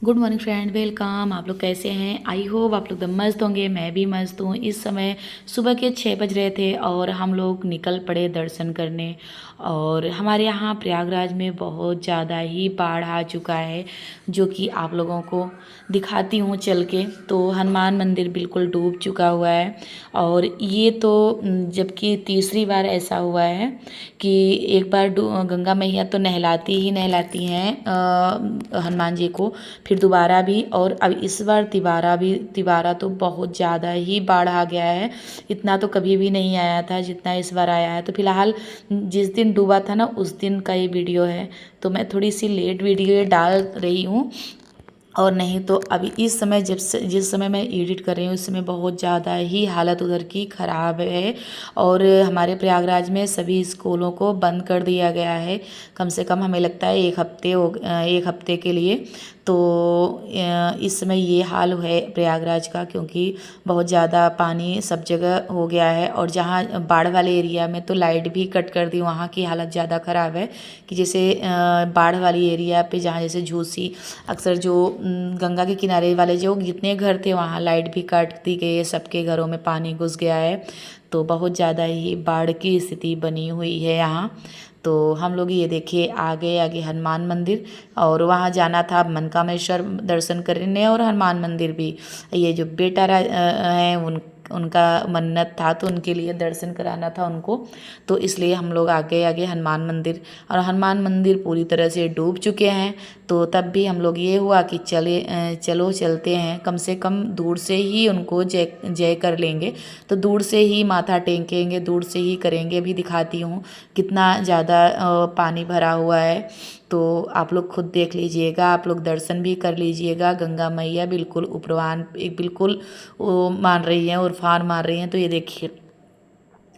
Good morning friend, welcome. आप लोग कैसे हैं? आई होप आप लोग एकदम मस्त होंगे। मैं भी मस्त हूँ। इस समय सुबह के 6 बज रहे थे और हम लोग निकल पड़े दर्शन करने। और हमारे यहाँ प्रयागराज में बहुत ज़्यादा ही बाढ़ आ चुका है, जो कि आप लोगों को दिखाती हूँ चल के। तो हनुमान मंदिर बिल्कुल डूब चुका हुआ है। और ये तो जबकि तीसरी बार ऐसा हुआ है कि एक बार गंगा मैया तो नहलाती ही नहलाती हैं हनुमान जी को, फिर दोबारा भी। और अब इस बार तिबारा तो बहुत ज़्यादा ही बाढ़ आ गया है। इतना तो कभी भी नहीं आया था जितना इस बार आया है। तो फिलहाल जिस दिन डूबा था ना, उस दिन का ये वीडियो है। तो मैं थोड़ी सी लेट वीडियो डाल रही हूँ। और नहीं तो अभी इस समय जिस समय मैं एडिट कर रही हूँ, उस समय बहुत ज़्यादा ही हालत उधर की ख़राब है। और हमारे प्रयागराज में सभी स्कूलों को बंद कर दिया गया है, कम से कम हमें लगता है एक हफ्ते के लिए। तो इस समय ये हाल है प्रयागराज का, क्योंकि बहुत ज़्यादा पानी सब जगह हो गया है। और जहाँ बाढ़ वाले एरिया में तो लाइट भी कट कर दी, वहाँ की हालत ज़्यादा ख़राब है। कि जैसे बाढ़ वाली एरिया पे जहाँ जैसे झूसी, अक्सर जो गंगा के किनारे वाले जो जितने घर थे, वहाँ लाइट भी काट दी गई है। सबके घरों में पानी घुस गया है। तो बहुत ज़्यादा ही बाढ़ की स्थिति बनी हुई है यहाँ। तो हम लोग ये देखिए आगे आगे हनुमान मंदिर, और वहाँ जाना था मनकामेश्वर दर्शन करने, और हनुमान मंदिर भी। ये जो बेटा है उनका मन्नत था, तो उनके लिए दर्शन कराना था उनको। तो इसलिए हम लोग आगे आगे हनुमान मंदिर, और हनुमान मंदिर पूरी तरह से डूब चुके हैं। तो तब भी हम लोग ये हुआ कि चलो चलते हैं, कम से कम दूर से ही उनको जय जय कर लेंगे। तो दूर से ही माथा टेकेंगे, दूर से ही करेंगे। भी दिखाती हूँ कितना ज़्यादा पानी भरा हुआ है। तो आप लोग खुद देख लीजिएगा, आप लोग दर्शन भी कर लीजिएगा। गंगा मैया बिल्कुल उपरवान बिल्कुल वो मान रही हैं, उफान मार रही हैं। तो ये देखिए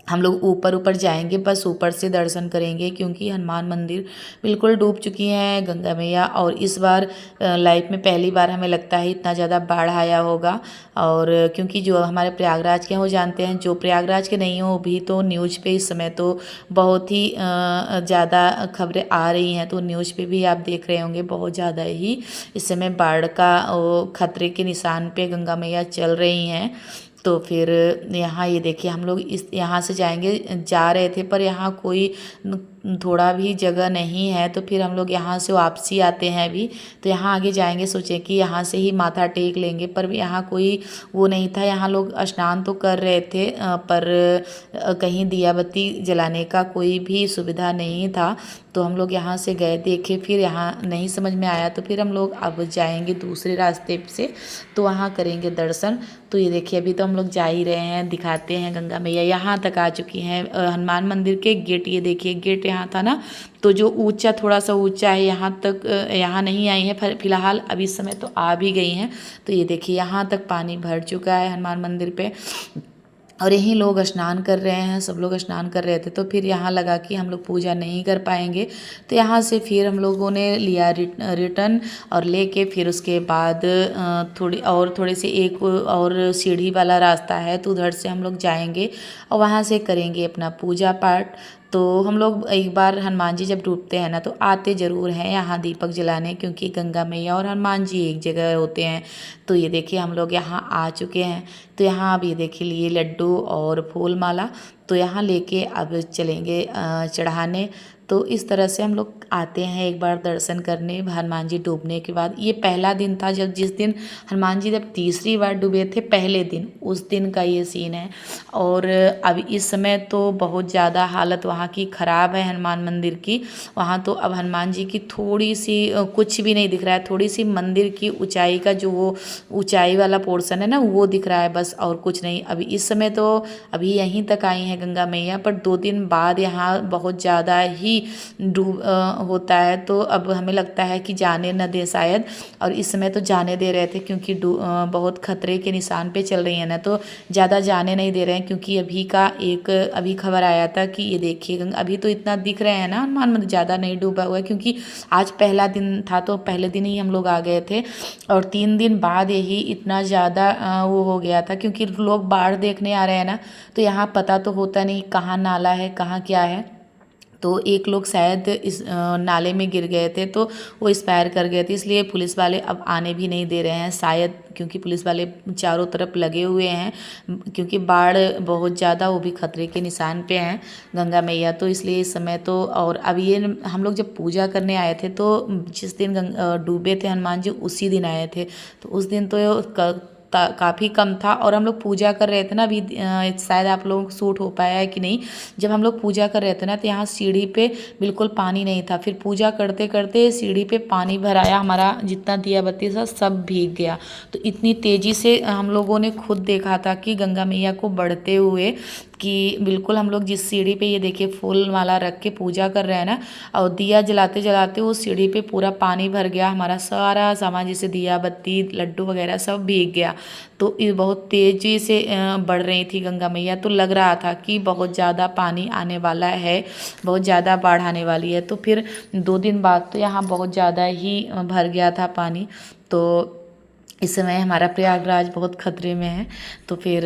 हम लोग ऊपर ऊपर जाएंगे, बस ऊपर से दर्शन करेंगे, क्योंकि हनुमान मंदिर बिल्कुल डूब चुकी हैं गंगा मैया। और इस बार लाइफ में पहली बार हमें लगता है इतना ज़्यादा बाढ़ आया होगा। और क्योंकि जो हमारे प्रयागराज के हैं वो जानते हैं, जो प्रयागराज के नहीं हो भी तो न्यूज़ पे इस समय तो बहुत ही ज़्यादा खबरें आ रही हैं। तो न्यूज़ पे भी आप देख रहे होंगे बहुत ज़्यादा ही इस समय बाढ़ का खतरे के निशान पे गंगा मैया चल रही हैं। तो फिर यहाँ ये देखिए हम लोग इस यहाँ से जा रहे थे, पर यहाँ कोई थोड़ा भी जगह नहीं है। तो फिर हम लोग यहाँ से वापसी आते हैं अभी। तो यहाँ आगे जाएंगे, सोचे कि यहाँ से ही माथा टेक लेंगे, पर यहाँ कोई वो नहीं था। यहाँ लोग स्नान तो कर रहे थे, पर कहीं दिया बत्ती जलाने का कोई भी सुविधा नहीं था। तो हम लोग यहाँ से गए, देखे, फिर यहाँ नहीं समझ में आया, तो फिर हम लोग अब जाएंगे दूसरे रास्ते से, तो वहाँ करेंगे दर्शन। तो ये देखिए अभी तो हम लोग जा ही रहे हैं, दिखाते हैं। गंगा मैया यहाँ तक आ चुकी हैं। हनुमान मंदिर के गेट, ये देखिए गेट यहाँ था ना, तो जो ऊंचा थोड़ा सा ऊंचा है यहाँ तक, यहाँ नहीं आई है फिलहाल। अभी इस समय तो आ भी गई हैं। तो ये देखिए यहाँ तक पानी भर चुका है हनुमान मंदिर पे। और यहीं लोग स्नान कर रहे हैं, सब लोग स्नान कर रहे थे। तो फिर यहाँ लगा कि हम लोग पूजा नहीं कर पाएंगे, तो यहाँ से फिर हम लोगों ने लिया रिटर्न। और लेके फिर उसके बाद थोड़ी सी एक और सीढ़ी वाला रास्ता है, तो उधर से हम लोग जाएंगे और वहाँ से करेंगे अपना पूजा पाठ। तो हम लोग एक बार हनुमान जी जब डूबते हैं ना, तो आते ज़रूर हैं यहाँ दीपक जलाने, क्योंकि गंगा मैया और हनुमान जी एक जगह होते हैं। तो ये देखिए हम लोग यहाँ आ चुके हैं। तो यहाँ अब ये देखिए लिए लड्डू और फूल माला, तो यहाँ लेके अब चलेंगे चढ़ाने। तो इस तरह से हम लोग आते हैं एक बार दर्शन करने हनुमान जी डूबने के बाद। ये पहला दिन था जिस दिन हनुमान जी जब तीसरी बार डूबे थे, पहले दिन, उस दिन का ये सीन है। और अब इस समय तो बहुत ज़्यादा हालत वहाँ की ख़राब है हनुमान मंदिर की। वहाँ तो अब हनुमान जी की थोड़ी सी कुछ भी नहीं दिख रहा है, थोड़ी सी मंदिर की ऊंचाई का जो वो ऊंचाई वाला पोर्शन है ना, वो दिख रहा है बस, और कुछ नहीं। अभी इस समय तो अभी यहीं तक आई हैं गंगा मैया, पर 2 दिन बाद यहाँ बहुत ज़्यादा ही डूब होता है। तो अब हमें लगता है कि जाने न दे शायद। और इस समय तो जाने दे रहे थे, क्योंकि बहुत खतरे के निशान पे चल रही है ना, तो ज़्यादा जाने नहीं दे रहे हैं। क्योंकि अभी खबर आया था कि ये देखिए अभी तो इतना दिख रहे हैं ना हनुमान मंदिर, ज़्यादा नहीं डूबा हुआ है, क्योंकि आज पहला दिन था, तो पहले दिन ही हम लोग आ गए थे। और 3 दिन बाद यही इतना ज़्यादा वो हो गया था, क्योंकि लोग बाढ़ देखने आ रहे हैं ना, तो यहाँ पता तो होता नहीं कहाँ नाला है कहाँ क्या है। तो एक लोग शायद इस नाले में गिर गए थे, तो वो एक्सपायर कर गए थे, इसलिए पुलिस वाले अब आने भी नहीं दे रहे हैं शायद, क्योंकि पुलिस वाले चारों तरफ लगे हुए हैं, क्योंकि बाढ़ बहुत ज़्यादा, वो भी खतरे के निशान पे हैं गंगा मैया। तो इसलिए इस समय तो, और अब ये हम लोग जब पूजा करने आए थे तो जिस दिन डूबे थे हनुमान जी उसी दिन आए थे, तो उस दिन तो काफ़ी कम था। और हम लोग पूजा कर रहे थे ना, अभी शायद आप लोगों को सूट हो पाया है कि नहीं, जब हम लोग पूजा कर रहे थे ना तो यहाँ सीढ़ी पे बिल्कुल पानी नहीं था, फिर पूजा करते करते सीढ़ी पे पानी भर आया, हमारा जितना दिया बत्ती था सब भीग गया। तो इतनी तेज़ी से हम लोगों ने खुद देखा था कि गंगा मैया को बढ़ते हुए, कि बिल्कुल हम लोग जिस सीढ़ी पे ये देखिए फूल माला रख के पूजा कर रहे हैं ना, और दिया जलाते जलाते वो सीढ़ी पे पूरा पानी भर गया, हमारा सारा सामान जैसे दिया बत्ती लड्डू वगैरह सब भीग गया। तो ये बहुत तेज़ी से बढ़ रही थी गंगा मैया, तो लग रहा था कि बहुत ज़्यादा पानी आने वाला है, बहुत ज़्यादा बाढ़ आने वाली है। तो फिर 2 दिन बाद तो यहाँ बहुत ज़्यादा ही भर गया था पानी। तो इस समय हमारा प्रयागराज बहुत खतरे में है। तो फिर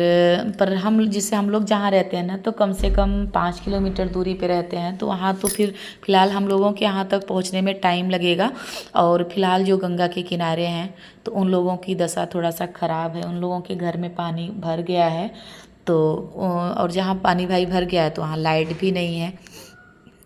पर हम लोग जहाँ रहते हैं ना, तो कम से कम 5 किलोमीटर दूरी पे रहते हैं, तो वहाँ तो फिर फ़िलहाल हम लोगों के यहाँ तक पहुँचने में टाइम लगेगा। और फ़िलहाल जो गंगा के किनारे हैं तो उन लोगों की दशा थोड़ा सा ख़राब है, उन लोगों के घर में पानी भर गया है। तो और जहाँ पानी भाई भर गया है तो वहाँ लाइट भी नहीं है।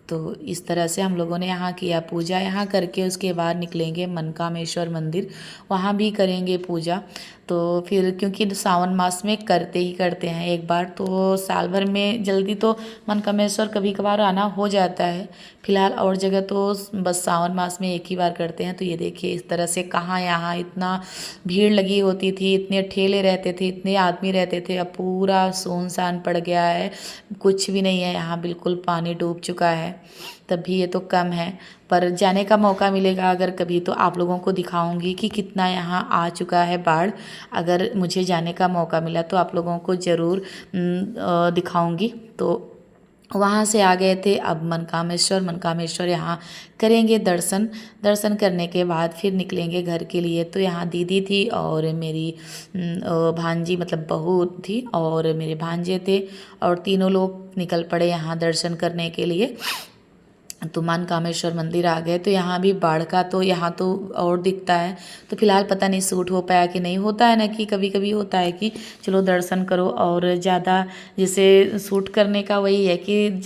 तो इस तरह से हम लोगों ने यहाँ किया पूजा, यहाँ करके उसके बाद निकलेंगे मनकामेश्वर मंदिर, वहाँ भी करेंगे पूजा। तो फिर क्योंकि सावन मास में करते ही करते हैं एक बार, तो साल भर में जल्दी तो मनकामेश्वर कभी कभार आना हो जाता है। फिलहाल और जगह तो बस सावन मास में एक ही बार करते हैं। तो ये देखिए इस तरह से कहाँ यहाँ इतना भीड़ लगी होती थी, इतने ठेले रहते थे, इतने आदमी रहते थे, अब पूरा सुनसान पड़ गया है, कुछ भी नहीं है यहाँ, बिल्कुल पानी डूब चुका है। तब भी ये तो कम है, पर जाने का मौका मिलेगा अगर कभी तो आप लोगों को दिखाऊंगी कि कितना यहाँ आ चुका है बाढ़। अगर मुझे जाने का मौका मिला तो आप लोगों को ज़रूर दिखाऊंगी। तो वहाँ से आ गए थे, अब मनकामेश्वर यहाँ करेंगे दर्शन। दर्शन करने के बाद फिर निकलेंगे घर के लिए। तो यहाँ दीदी थी और मेरी भांजी मतलब बहू थी और मेरे भांजे थे, और तीनों लोग निकल पड़े यहाँ दर्शन करने के लिए। तो मनकामेश्वर मंदिर आ गए। तो यहाँ भी बाढ़ का तो यहाँ तो और दिखता है। तो फिलहाल पता नहीं सूट हो पाया कि नहीं, होता है ना कि कभी कभी होता है कि चलो दर्शन करो, और ज़्यादा जैसे सूट करने का वही है कि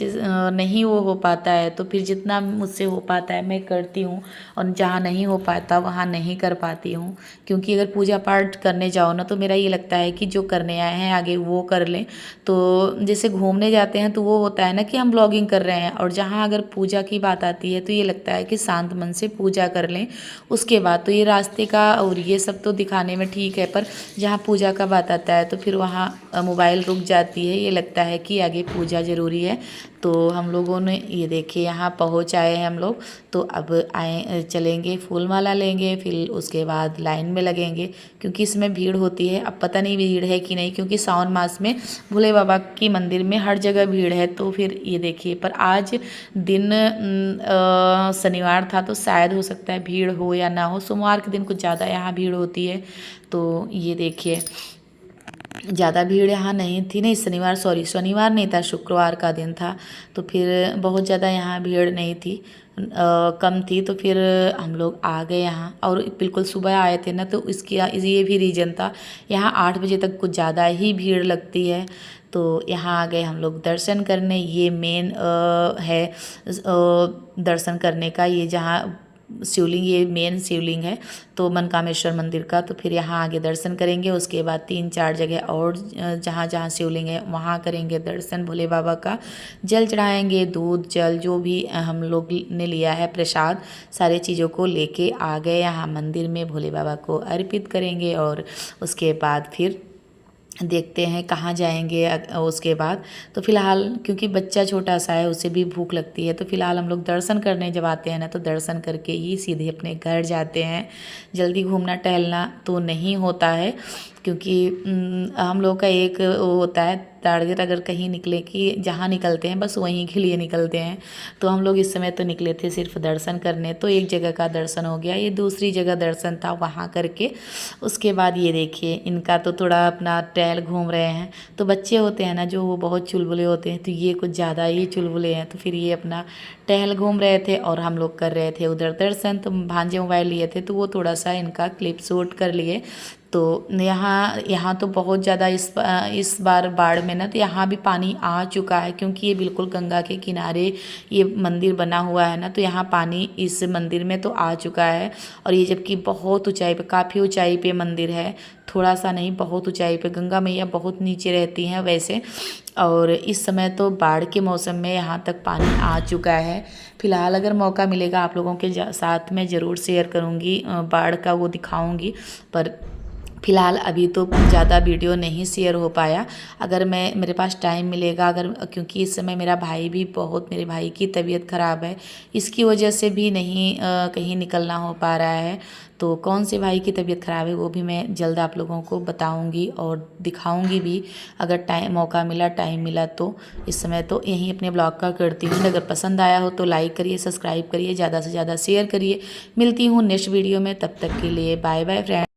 नहीं वो हो पाता है, तो फिर जितना मुझसे हो पाता है मैं करती हूँ, और जहाँ नहीं हो पाता वहाँ नहीं कर पाती हूँ। क्योंकि अगर पूजा पाठ करने जाओ ना, तो मेरा ये लगता है कि जो करने आए हैं आगे वो कर लें। तो जैसे घूमने जाते हैं तो वो होता है ना कि हम ब्लॉगिंग कर रहे हैं, और जहाँ अगर पूजा की बात आती है तो ये लगता है कि शांत मन से पूजा कर लें। उसके बाद तो ये रास्ते का और ये सब तो दिखाने में ठीक है, पर जहाँ पूजा का बात आता है तो फिर वहाँ मोबाइल रुक जाती है, ये लगता है कि आगे पूजा ज़रूरी है। तो हम लोगों ने ये देखिए यहाँ पहुँच आए हैं हम लोग। तो अब आए चलेंगे फूल माला लेंगे, फिर उसके बाद लाइन में लगेंगे, क्योंकि इसमें भीड़ होती है। अब पता नहीं भीड़ है कि नहीं, क्योंकि सावन मास में भोले बाबा की मंदिर में हर जगह भीड़ है। तो फिर ये देखिए, पर आज दिन शनिवार था तो शायद हो सकता है भीड़ हो या ना हो, सोमवार के दिन कुछ ज़्यादा यहाँ भीड़ होती है। तो ये देखिए ज़्यादा भीड़ यहाँ नहीं थी, नहीं शनिवार नहीं था, शुक्रवार का दिन था। तो फिर बहुत ज़्यादा यहाँ भीड़ नहीं थी, कम थी। तो फिर हम लोग आ गए यहाँ, और बिल्कुल सुबह आए थे ना, तो इसकी ये भी रीज़न था, यहाँ 8 बजे तक कुछ ज़्यादा ही भीड़ लगती है। तो यहाँ आ गए हम लोग दर्शन करने। ये मेन है दर्शन करने का, ये जहाँ शिवलिंग, ये मेन शिवलिंग है तो मनकामेश्वर मंदिर का। तो फिर यहाँ आगे दर्शन करेंगे, उसके बाद 3-4 जगह और जहाँ जहाँ शिवलिंग है वहाँ करेंगे दर्शन भोले बाबा का। जल चढ़ाएंगे, दूध जल जो भी हम लोग ने लिया है प्रसाद, सारे चीज़ों को लेके आ गए यहाँ मंदिर में, भोले बाबा को अर्पित करेंगे। और उसके बाद फिर देखते हैं कहाँ जाएंगे उसके बाद। तो फिलहाल क्योंकि बच्चा छोटा सा है, उसे भी भूख लगती है, तो फिलहाल हम लोग दर्शन करने जब आते हैं ना, तो दर्शन करके ही सीधे अपने घर जाते हैं। जल्दी घूमना टहलना तो नहीं होता है, क्योंकि हम लोग का एक वो होता है टारगेट, अगर कहीं निकले कि जहाँ निकलते हैं बस वहीं के लिए निकलते हैं। तो हम लोग इस समय तो निकले थे सिर्फ दर्शन करने। तो एक जगह का दर्शन हो गया, ये दूसरी जगह दर्शन था, वहाँ करके उसके बाद ये देखिए इनका तो थोड़ा अपना टहल घूम रहे हैं। तो बच्चे होते हैं ना जो, वो बहुत चुलबुले होते हैं, तो ये कुछ ज़्यादा ही चुलबुले हैं। तो फिर ये अपना टहल घूम रहे थे और हम लोग कर रहे थे उधर दर्शन। तो भांजे मोबाइल लिए थे तो वो थोड़ा सा इनका क्लिप शूट कर लिए। तो यहाँ तो बहुत ज़्यादा इस बार बाढ़ में ना तो यहाँ भी पानी आ चुका है, क्योंकि ये बिल्कुल गंगा के किनारे ये मंदिर बना हुआ है ना, तो यहाँ पानी इस मंदिर में तो आ चुका है। और ये जबकि बहुत ऊंचाई पे, काफ़ी ऊंचाई पे मंदिर है, थोड़ा सा नहीं बहुत ऊंचाई पे। गंगा मैया बहुत नीचे रहती हैं वैसे। और इस समय तो बाढ़ के मौसम में यहाँ तक पानी आ चुका है। फिलहाल अगर मौका मिलेगा आप लोगों के साथ में ज़रूर शेयर करूँगी, बाढ़ का वो दिखाऊँगी। पर फ़िलहाल अभी तो ज़्यादा वीडियो नहीं शेयर हो पाया। अगर मेरे पास टाइम मिलेगा, अगर, क्योंकि इस समय मेरा भाई भी मेरे भाई की तबीयत ख़राब है, इसकी वजह से भी नहीं कहीं निकलना हो पा रहा है। तो कौन से भाई की तबीयत ख़राब है वो भी मैं जल्द आप लोगों को बताऊंगी और दिखाऊंगी भी, अगर मौका मिला, टाइम मिला तो। इस समय तो यहीं अपने ब्लॉग का करती हूँ। अगर पसंद आया हो तो लाइक करिए, सब्सक्राइब करिए, ज़्यादा से ज़्यादा शेयर करिए। मिलती हूँ नेक्स्ट वीडियो में, तब तक के लिए बाय बाय फ्रेंड।